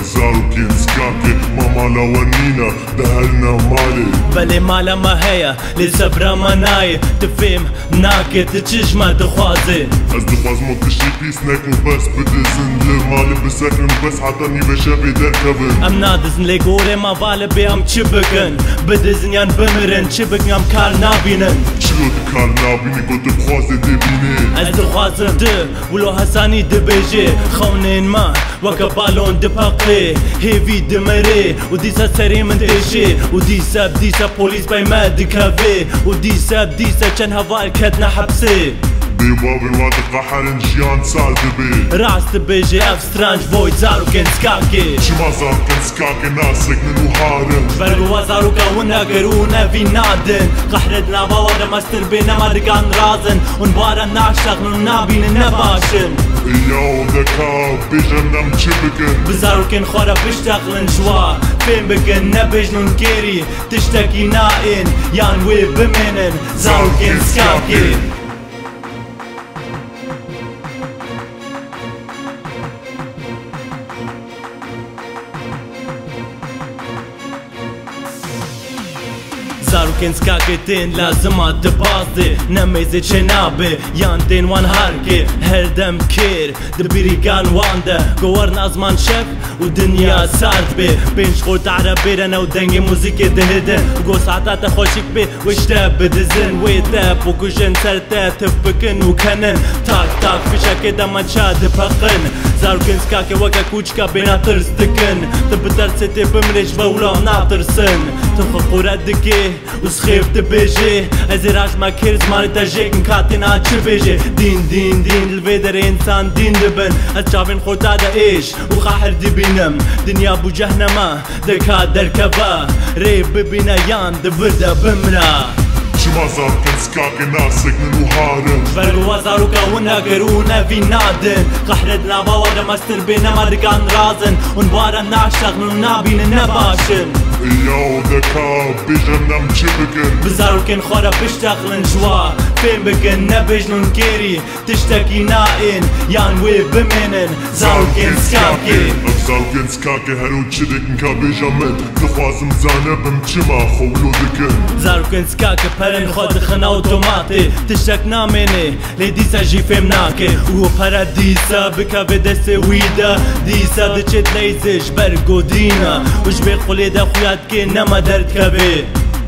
زاركين سكاكي ماما لونينا دهلنا مالي بلي مالا ما هي لسبرا مناي تفهم ناكي تتشش ما تخوازي از دخواز مو تشي بيس ناكو بس بدزن لمالي بسكن بس عطاني بشابي دركبن ام نادزن لغوري ما بالي بي ام تشبكن بدزن يان بمرن تشبكن ام كار نابينن شلو دكار نابيني قلت بخوازي دبيني از دخوازن دي ولو حساني دبيجي خونين ما وكا بالون دباقي هيفي دمري وديسا سري من تيشي وديسا بديسا بوليس باي ما دكافي وديسا بديسا كان هفال كدنا حبسي بيبابي الواد قحرن جيان صار دبي راس دبيجي اف سترانج فويد زاروكن سكاكي شما زاركن سكاكي ناسك من وهارن برقوا زاروكا ونقرونا في نادن قحردنا باودا مستر بينا ماركان رازن ونبارا نعشق نابين النباشن اياو دكا بيجنم تشبكن بزاروكن خورا بشتغلن جوا فين بكن نبجنون كيري تشتكي نائن يان وي بمنن زاروكن سكاكي زاروكن سكاكتين لازمات تبازي نميزي چنابي ياندين وان هاركي هردم كير دبيريقان واندا قورنا ازمان شف ودنيا سارت بي بين شغوت عربيرنا ودنجي موزيكي دهدن وقو ساعتات خوشيك بي وشتاب بدزن ويتاب وكوشن سرتاب تفبكن وكنن تاك تاك فيشا كده منشاد بقن زاروكن سكاكي وكا كوچكا بينا ترستكن تبتر ستي بمرش فولا ناترسن تخفو ردكي وسخيف دبيجي ازراج ما كير زماني تجيك نكاتنا تشبيجي دين دين دين الفيدر انسان دين دبن اتشافين خوتا دا ايش وخاحر دبينم دنيا بو جهنما دكا دركبا ريب ببينا يان دبردا بمرا شما زاركن سكاكي ناسك من وهارن برقوا زاروكا ونقرونا في نادن قحردنا باودا مستر بينا ماركان رازن ونبارا نعشق نابين النباشن اياو دكا بيجنم تشبكن بزاروكن خورا بشتغلن جوا فين بكن نبجنون كيري تشتكي نائن يان وي بمنن زاروكن سكاكي زاروكن سكاكي هرو تشدكن كابيجامن دخوازم زانبم چما خولو دكن زاروكن سكاكي پرن خود خن اوتوماتي تشتك نامني لديسا جي فهم ناكي و پرا ديسا بكا بدس ويدا ديسا دچت ليزش برگو دينا وش بخولي دا خويات كي نما درد كبي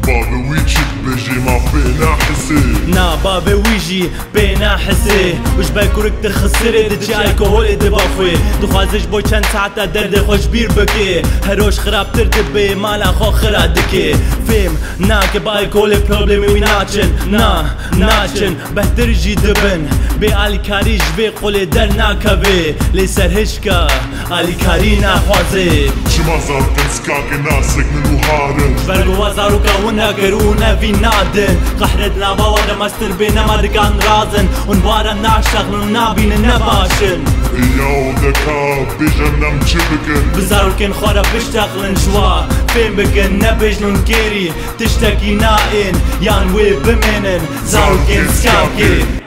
بابي ويجي بيجي ما بينا حسي نا بابي ويجي بينا حسي وش باكورك ترخسري دجي الكحول دبافي دخوازش بو چند ساعتا درد خوش بير بكي هروش خراب تردبي مالا خو خرادكي فهم ناك بالكحول بروبلمي وي ناچن نا ناچن بهتر جي دبن بي الكاري جبي قولي در ناكبي لسر هشكا الكاري ناخوازي شما زاركن سكاكي ناسك من وهارن برقوا زاروكا ونقرونا في نادن قحردنا باودا مستر بينا ماركان رازن ونبارا نعشق نابين النباشن اياو دكا بيجنم تشبكن بزاروكن خورا بشتغلن جوا فين بكن نبجنون كيري تشتكي نائن يان وي بمنن زاروكن سكاكي